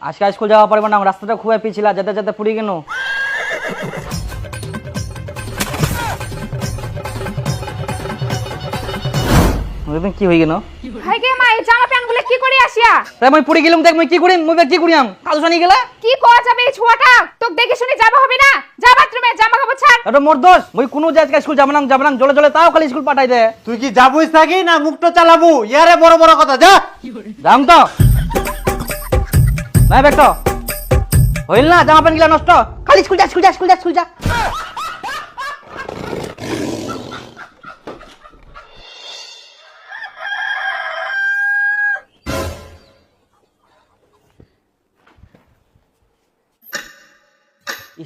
আজকে স্কুল যাওয়া পারবে না, রাস্তাটা খুব পিছিল, যেতে যেতে পুরি কেন। কি হয়ে গেল ভাই গে মা এই জামা প্যান্ট গুলো কি করে আসিয়া? তাই মই পুরি গেলাম, দেখ মই কি করিম, মই কি করিয়াম কালু জানি গেলা কি করা যাবে এই ছোয়াটা? তোকে দেখে শুনে যাবে হবে না? যা বাথরুমে জামা কাপড় ছাড়। এটা মোর দোষ, মই কোনো আজকে স্কুল যাব না জলে জলে তাও খালি স্কুল পাঠাই দে। তুই কি যাবই থাকি না মুখটা চালাবো? ইয়ারে বড় বড় কথা, যা যাম তো নাই বেটো হইল না, জামা প্যান্ট গিলা নষ্ট, খালি স্কুল যা স্কুল যা স্কুল যা স্কুল যা।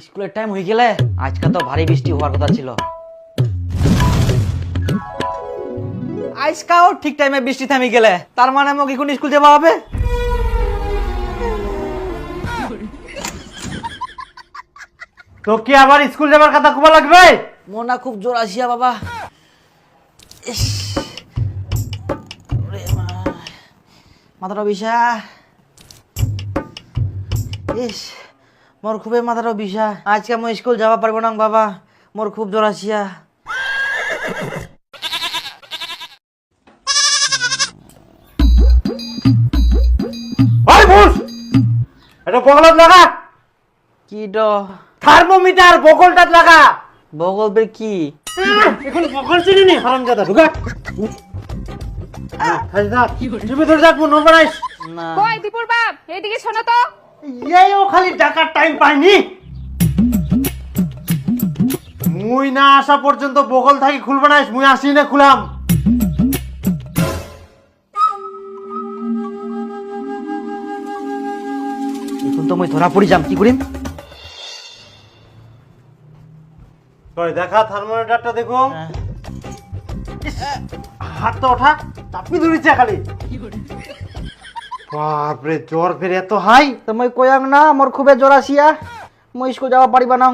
স্কুলের টাইম হয়ে গেলে, আজকে তো ভারী বৃষ্টি হওয়ার কথা ছিল। আজকাও ঠিক টাইমে বৃষ্টি থামি গেলে, তার মানে আমাকে এখন স্কুল যাওয়া হবে। তো কি আবার স্কুল যাবার কথা খুব লাগবে? মনা খুব জোর আসিয়া বাবা, ইস, ওরে মা, মাথাটা বিষা, ইস মোর খুবই মাথাটা বিষা। আজকে আমি স্কুল যাওয়া পারবো না বাবা, মোর খুব জোর আসিয়া। ওই বুস, এটা বগলত লাগা, কি ড থার্মোমিটার বগলটাত লাগা। বগল বের কি? এখন বগল চিনি নি হারামজাদা, ঢুকা। খাই যা, তুমি ধরে যাক মন বানাইস না কই দীপুর বাপ এইদিকে শোনো তো। এইও খালি ডাকার টাইম পাইনি। মুই না আসা পর্যন্ত বগল থাকি খুলবা নাইস, মুই আসি না খুলাম। এখন তো মই ধরা পড়ি যাম, কি করিম? কই দেখা থার্মোমিটারটা দেখো। ইস, হাতটা ওঠা, চাপি ধরেছে খালি। বাপরে জ্বর ফের এত হাই। তো মই কয়াং না মোর খুবই জোর আসিয়া, মই স্কুল যাওয়া পারিবা না।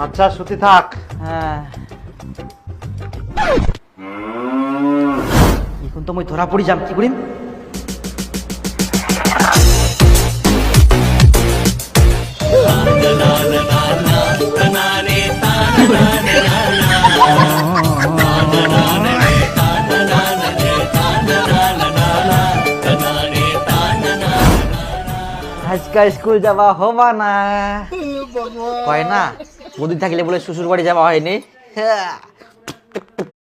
আচ্ছা সুতি থাক। হ্যাঁ এখন তো মই ধরা পড়ি যাম, কি করিম? আজকে স্কুল যাওয়া হবা না, হয় না? বদিন থাকিলে বলে শ্বশুর বাড়ি যাওয়া হয়নি। হ্যাঁ